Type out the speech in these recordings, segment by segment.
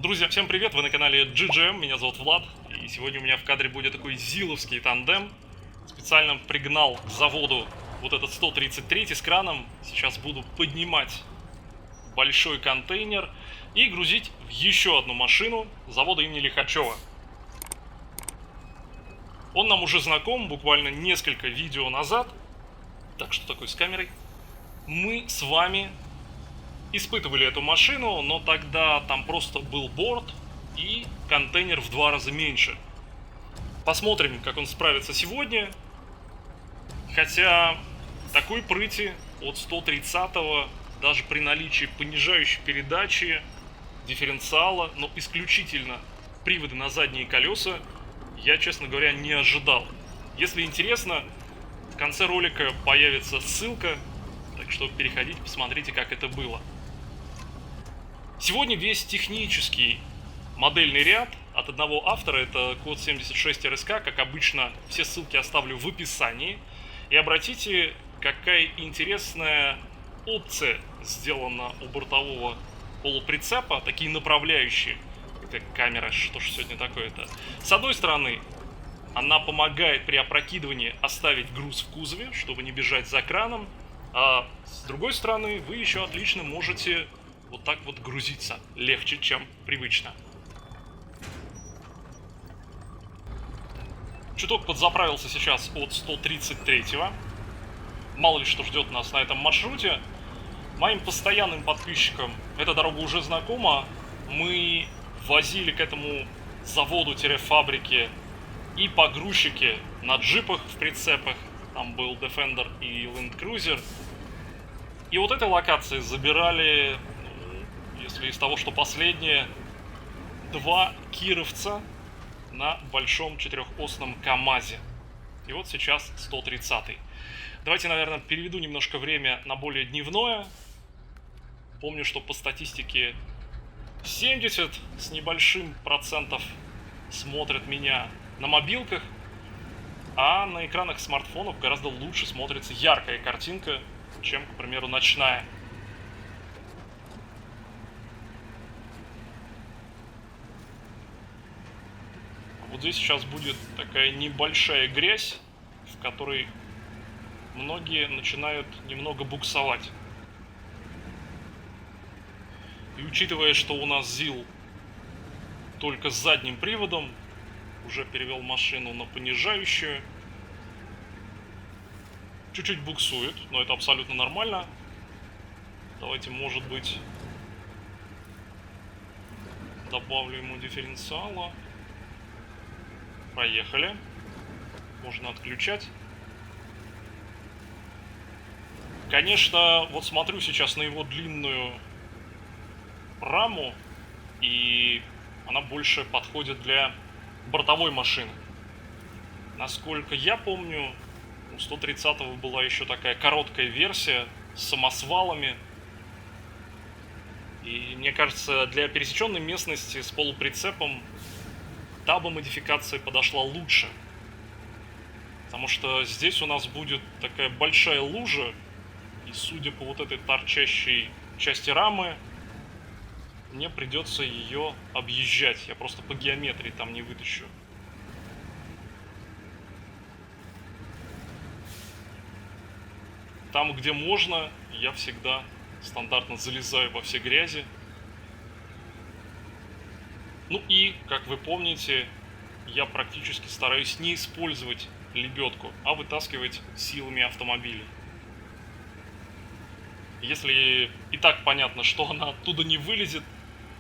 Друзья, всем привет! Вы на канале GGM, меня зовут Влад. И сегодня у меня в кадре будет такой зиловский тандем. Специально пригнал к заводу вот этот 133 с краном. Сейчас буду поднимать большой контейнер и грузить в еще одну машину завода имени Лихачева. Он нам уже знаком, буквально несколько видео назад. Так, что такое с камерой? Мы с вами испытывали эту машину, но тогда там просто был борт и контейнер в 2 раза меньше. Посмотрим, как он справится сегодня. Хотя такой прыти от 130-го, даже при наличии понижающей передачи, дифференциала, но исключительно привода на задние колеса, я, честно говоря, не ожидал. Если интересно, в конце ролика появится ссылка, так что переходите, посмотрите, как это было. Сегодня весь технический модельный ряд от одного автора, это код 76 RSK, как обычно, все ссылки оставлю в описании. И обратите, какая интересная опция сделана у бортового полуприцепа, такие направляющие. Это камера, что ж сегодня такое-то? С одной стороны, она помогает при опрокидывании оставить груз в кузове, чтобы не бежать за краном, а с другой стороны, вы еще отлично можете вот так вот грузиться, легче, чем привычно. Чуток подзаправился сейчас от 133-го. Мало ли что ждет нас на этом маршруте. Моим постоянным подписчикам эта дорога уже знакома. Мы возили к этому заводу-фабрике и погрузчики на джипах в прицепах. Там был Defender и Land Cruiser. И вот этой локации забирали, если из того, что последнее, 2 кировца на большом 4-осном КамАЗе. И вот сейчас 130-й. Давайте, наверное, переведу немножко время на более дневное. Помню, что по статистике 70 с небольшим процентов смотрят меня на мобилках, а на экранах смартфонов гораздо лучше смотрится яркая картинка, чем, к примеру, ночная. Вот здесь сейчас будет такая небольшая грязь, в которой многие начинают немного буксовать. И учитывая, что у нас ЗИЛ только с задним приводом, уже перевел машину на понижающую. Чуть-чуть буксует, но это абсолютно нормально. Давайте, может быть, добавлю ему дифференциала. Поехали. Можно отключать. Конечно, вот смотрю сейчас на его длинную раму, и она больше подходит для бортовой машины. Насколько я помню, у 130-го была еще такая короткая версия с самосвалами. И мне кажется, для пересеченной местности с полуприцепом та бы модификация подошла лучше. Потому что здесь у нас будет такая большая лужа, и судя по вот этой торчащей части рамы, мне придется ее объезжать. Я просто по геометрии там не вытащу. Там, где можно, я всегда стандартно залезаю во все грязи. Ну и, как вы помните, я практически стараюсь не использовать лебедку, а вытаскивать силами автомобиля. Если и так понятно, что она оттуда не вылезет,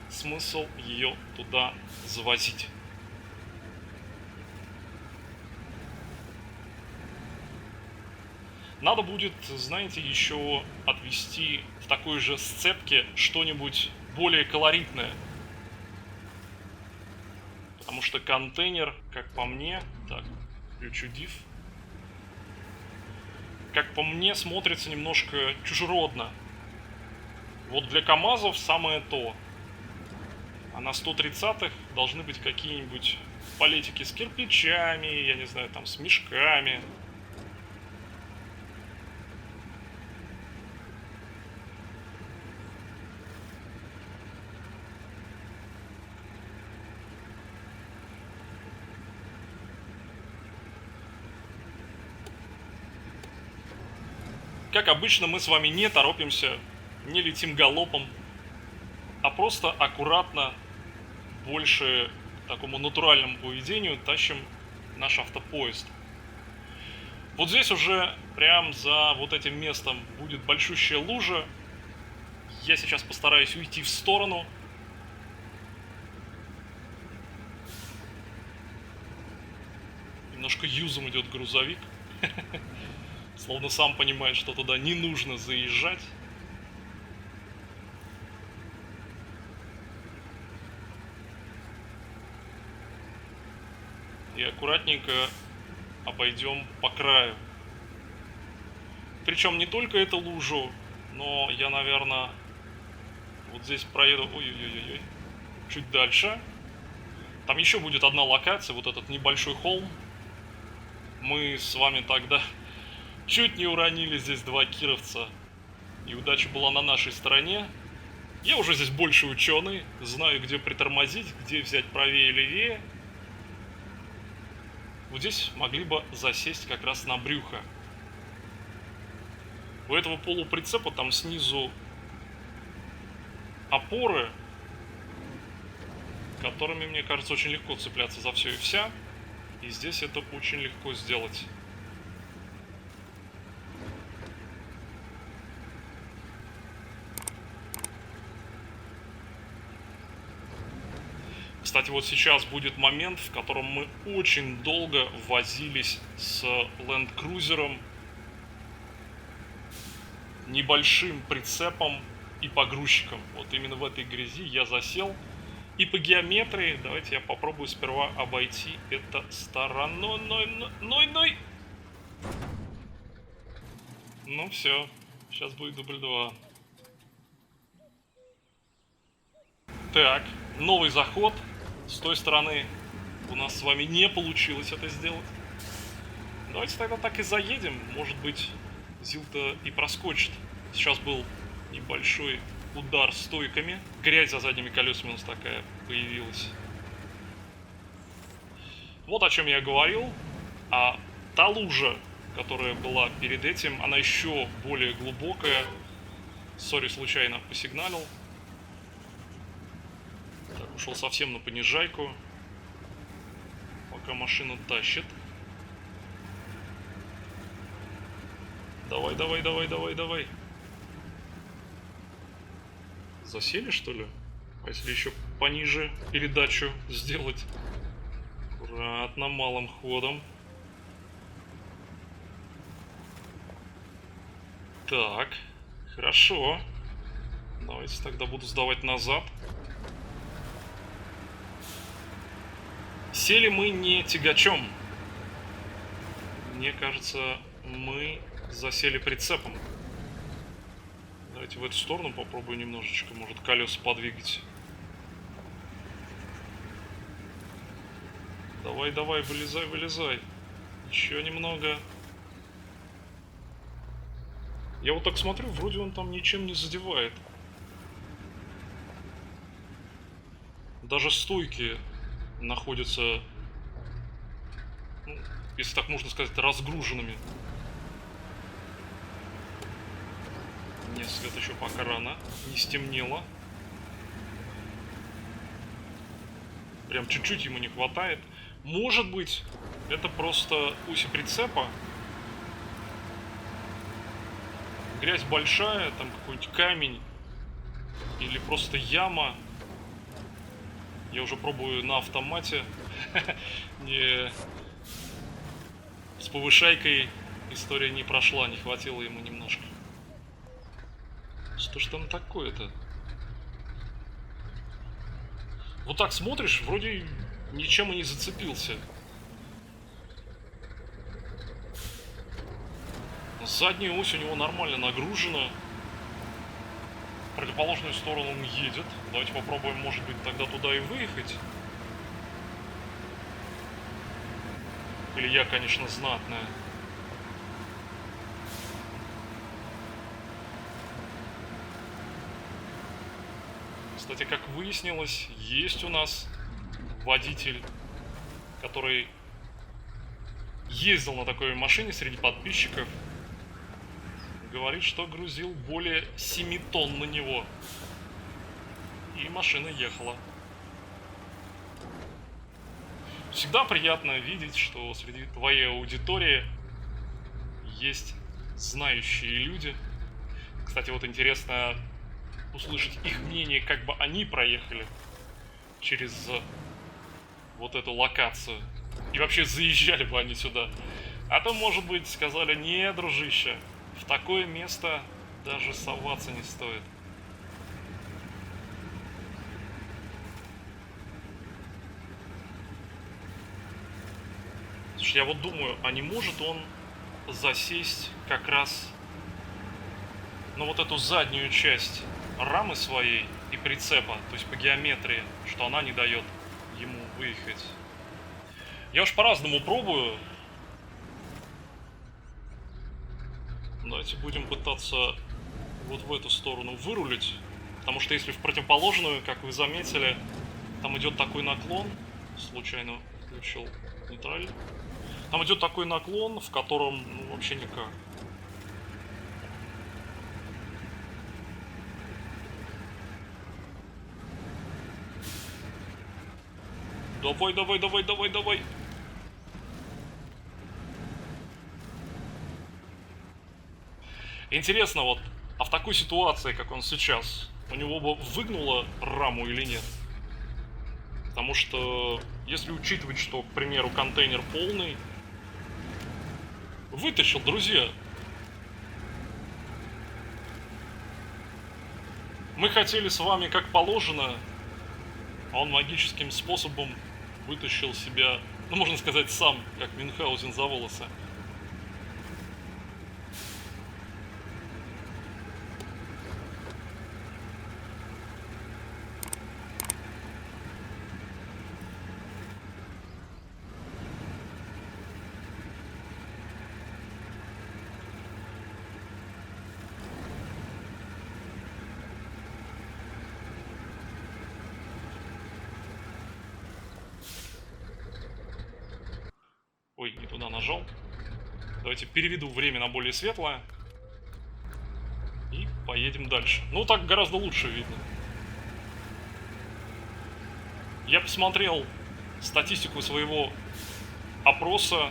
смысл ее туда завозить. Надо будет, знаете, еще отвезти в такой же сцепке что-нибудь более колоритное. Потому что контейнер, как по мне... Так, включу diff. Как по мне, смотрится немножко чужеродно. Вот для КамАЗов самое то. А на 130-х должны быть какие-нибудь палетики с кирпичами, я не знаю, там с мешками. Как обычно, мы с вами не торопимся, не летим галопом, а просто аккуратно, больше такому натуральному поведению тащим наш автопоезд. Вот здесь уже прям за вот этим местом будет большущая лужа. Я сейчас постараюсь уйти в сторону. Немножко юзом идет грузовик. Словно сам понимает, что туда не нужно заезжать. И аккуратненько обойдем по краю. Причем не только эту лужу, но я, наверное, вот здесь проеду, ой-ой-ой, чуть дальше. Там еще будет одна локация, вот этот небольшой холм. Мы с вами тогда чуть не уронили здесь 2 кировца. И удача была на нашей стороне. Я уже здесь больше ученый, знаю, где притормозить, где взять правее и левее. Вот здесь могли бы засесть как раз на брюхо. У этого полуприцепа там снизу опоры, которыми, мне кажется, очень легко цепляться за все и вся. И здесь это очень легко сделать. Кстати, вот сейчас будет момент, в котором мы очень долго возились с Land Cruiser, небольшим прицепом и погрузчиком. Вот именно в этой грязи я засел. И по геометрии, давайте я попробую сперва обойти это стороной. Ну все, сейчас будет дубль 2. Так, новый заход. С той стороны у нас с вами не получилось это сделать. Давайте тогда так и заедем. Может быть, Зил-то и проскочит. Сейчас был небольшой удар стойками. Грязь за задними колесами у нас такая появилась. Вот о чем я говорил. А та лужа, которая была перед этим, она еще более глубокая. Сори, случайно посигналил. Так, ушел совсем на понижайку. Пока машину тащит. Давай, давай, давай, давай, давай. Засели, что ли? А если еще пониже передачу сделать? Аккуратно, малым ходом. Так, хорошо. Давайте тогда буду сдавать назад. Сели мы не тягачом. Мне кажется, мы засели прицепом. Давайте в эту сторону попробую немножечко, может, колеса подвигать. Давай, давай, вылезай, вылезай. Еще немного. Я вот так смотрю, вроде он там ничем не задевает. Даже стойки находятся, ну, если так можно сказать, разгруженными. Нет, свет еще пока рано, не стемнело. Прям чуть-чуть ему не хватает. Может быть, это просто оси прицепа. Грязь большая, там какой-нибудь камень. Или просто яма. Я уже пробую на автомате. Не... С повышайкой история не прошла, не хватило ему немножко. Что ж там такое-то? Вот так смотришь, вроде ничем и не зацепился. Задняя ось у него нормально нагружена. В противоположную сторону он едет. Давайте попробуем, может быть, тогда туда и выехать. Или я, конечно, знатная. Кстати, как выяснилось, есть у нас водитель, который ездил на такой машине среди подписчиков. говорит, что грузил более 7 тонн на него. И машина ехала. Всегда приятно видеть, что среди твоей аудитории есть знающие люди. Кстати, вот интересно услышать их мнение, как бы они проехали через вот эту локацию. И вообще, заезжали бы они сюда. А то, может быть, сказали: не, дружище, в такое место даже соваться не стоит. Слушай, я вот думаю, а не может он засесть как раз на вот эту заднюю часть рамы своей и прицепа, то есть по геометрии, что она не дает ему выехать. Я уж по-разному пробую. Давайте будем пытаться вот в эту сторону вырулить, потому что если в противоположную, как вы заметили, там идет такой наклон, случайно включил нейтраль, там идет такой наклон, в котором ну, вообще никак. Давай, давай, давай, давай, давай. Интересно вот, а в такой ситуации, как он сейчас, у него бы выгнуло раму или нет? Потому что, если учитывать, что, к примеру, контейнер полный, вытащил, друзья. Мы хотели с вами как положено, а он магическим способом вытащил себя, ну, можно сказать, сам, как Мюнхгаузен, за волосы. Ой, не туда нажал. Давайте переведу время на более светлое. И поедем дальше. Ну, так гораздо лучше видно. Я посмотрел статистику своего опроса.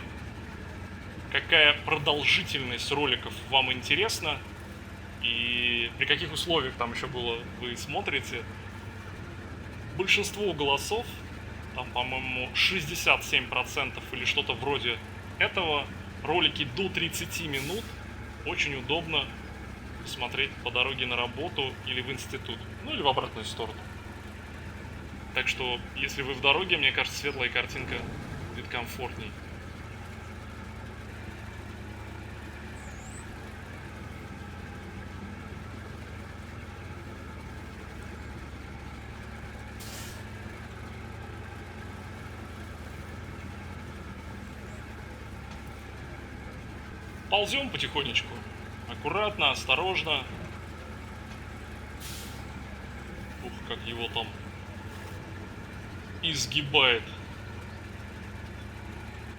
Какая продолжительность роликов вам интересна. И при каких условиях там еще было вы смотрите. Большинство голосов, там, по-моему, 67% или что-то вроде этого, ролики до 30 минут, очень удобно смотреть по дороге на работу или в институт, ну или в обратную сторону. Так что, если вы в дороге, мне кажется, светлая картинка будет комфортней. Ползем потихонечку, аккуратно, осторожно. Ух, как его там изгибает.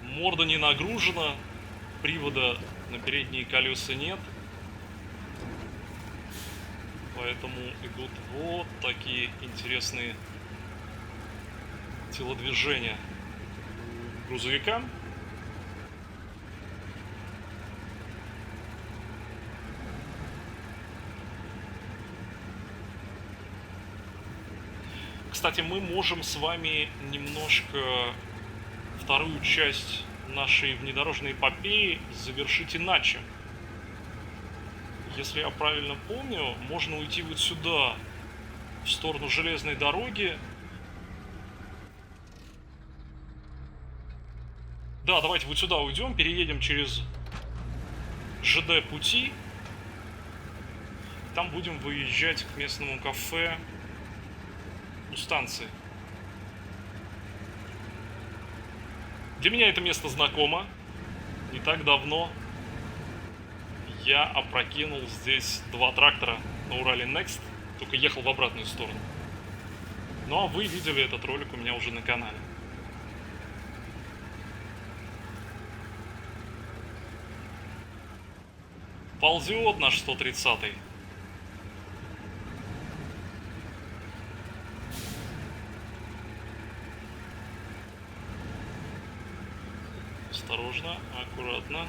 Морда не нагружена, привода на передние колеса нет. Поэтому идут вот такие интересные телодвижения грузовика. Кстати, мы можем с вами немножко вторую часть нашей внедорожной эпопеи завершить иначе. Если я правильно помню, можно уйти вот сюда, в сторону железной дороги. Да, давайте вот сюда уйдем, переедем через ЖД пути. Там будем выезжать к местному кафе у станции. Для меня это место знакомо. Не так давно я опрокинул здесь 2 трактора на Урале Next, только ехал в обратную сторону. Ну а вы видели этот ролик у меня уже на канале. Ползет наш 130-й. Осторожно, аккуратно.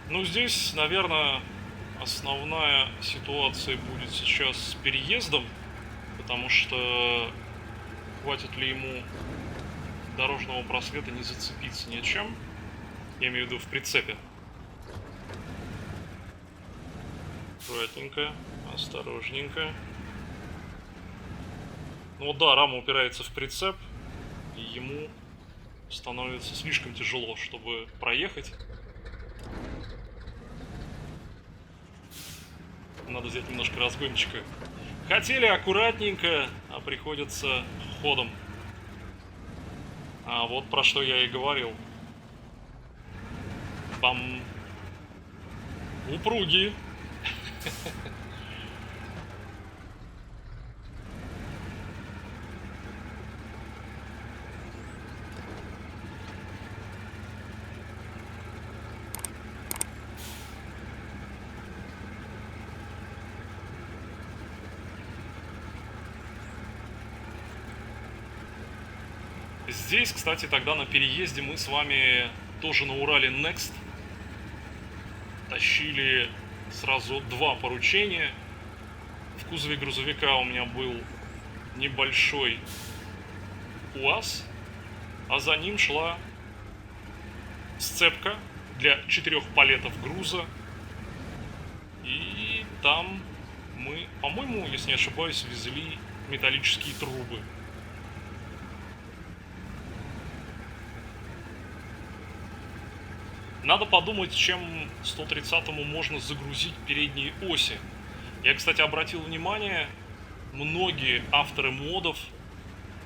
Ну, здесь, наверное, основная ситуация будет сейчас с переездом, потому что хватит ли ему дорожного просвета не зацепиться ни о чем. Я имею в виду в прицепе. Аккуратненько, осторожненько. Ну вот да, рама упирается в прицеп, и ему становится слишком тяжело, чтобы проехать. Надо взять немножко разгончика. Хотели аккуратненько, а приходится ходом. А вот про что я и говорил. Бам. Упруги. Здесь, кстати, тогда на переезде мы с вами тоже на Урале Next тащили сразу два поручения. В кузове грузовика у меня был небольшой УАЗ, а за ним шла сцепка для 4 палетов груза. И там мы, по-моему, если не ошибаюсь, везли металлические трубы. Надо подумать, чем 130-му можно загрузить передние оси. Я, кстати, обратил внимание, многие авторы модов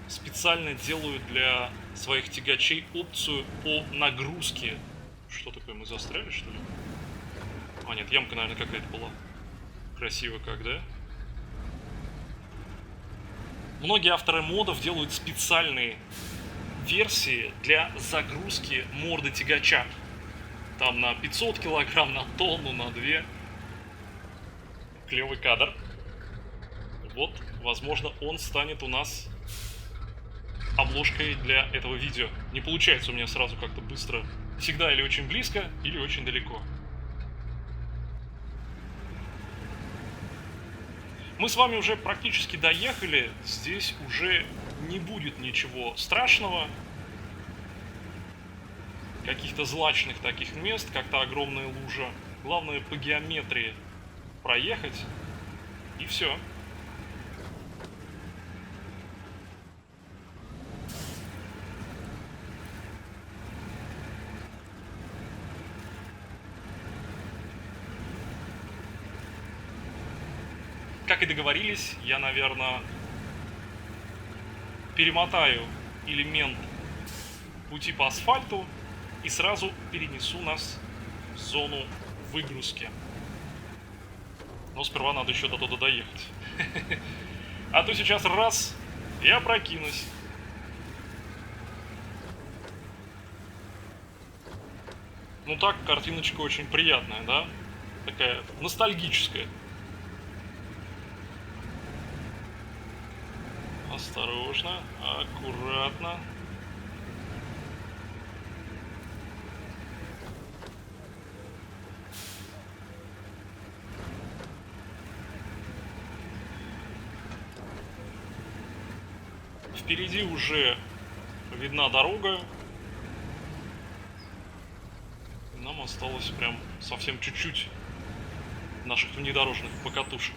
специально делают для своих тягачей опцию по нагрузке. Что такое, мы застряли, что ли? А, нет, ямка, наверное, какая-то была. Красиво как, да? Многие авторы модов делают специальные версии для загрузки морды тягача. Там на 500 килограмм, на тонну, на 2. Клевый кадр. Вот, возможно, он станет у нас обложкой для этого видео. Не получается у меня сразу как-то быстро. Всегда или очень близко, или очень далеко. Мы с вами уже практически доехали. Здесь уже не будет ничего страшного. Каких-то злачных таких мест, как-то огромная лужа. Главное по геометрии проехать, и все. Как и договорились, я, наверное, перемотаю элемент пути по асфальту и сразу перенесу нас в зону выгрузки. Но сперва надо еще до туда доехать. А то сейчас раз, и опрокинусь. Ну так, картиночка очень приятная, да? Такая ностальгическая. Осторожно, аккуратно. Впереди уже видна дорога. Нам осталось прям совсем чуть-чуть наших внедорожных покатушек.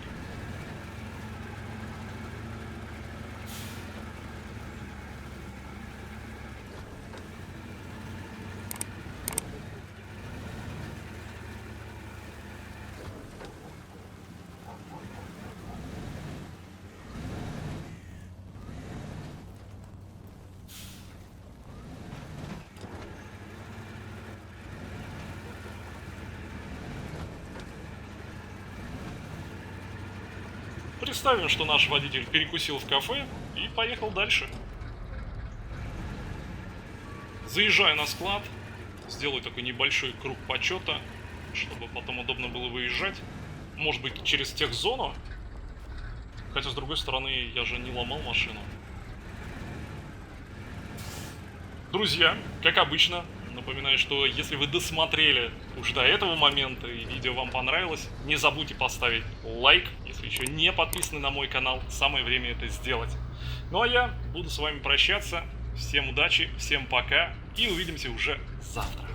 Представим, что наш водитель перекусил в кафе и поехал дальше. Заезжаю на склад, сделаю такой небольшой круг почета, чтобы потом удобно было выезжать. Может быть, через техзону? Хотя, с другой стороны, я же не ломал машину. Друзья, как обычно, напоминаю, что если вы досмотрели уже до этого момента и видео вам понравилось, не забудьте поставить лайк. Если еще не подписаны на мой канал, самое время это сделать. Ну а я буду с вами прощаться. Всем удачи, всем пока и увидимся уже завтра.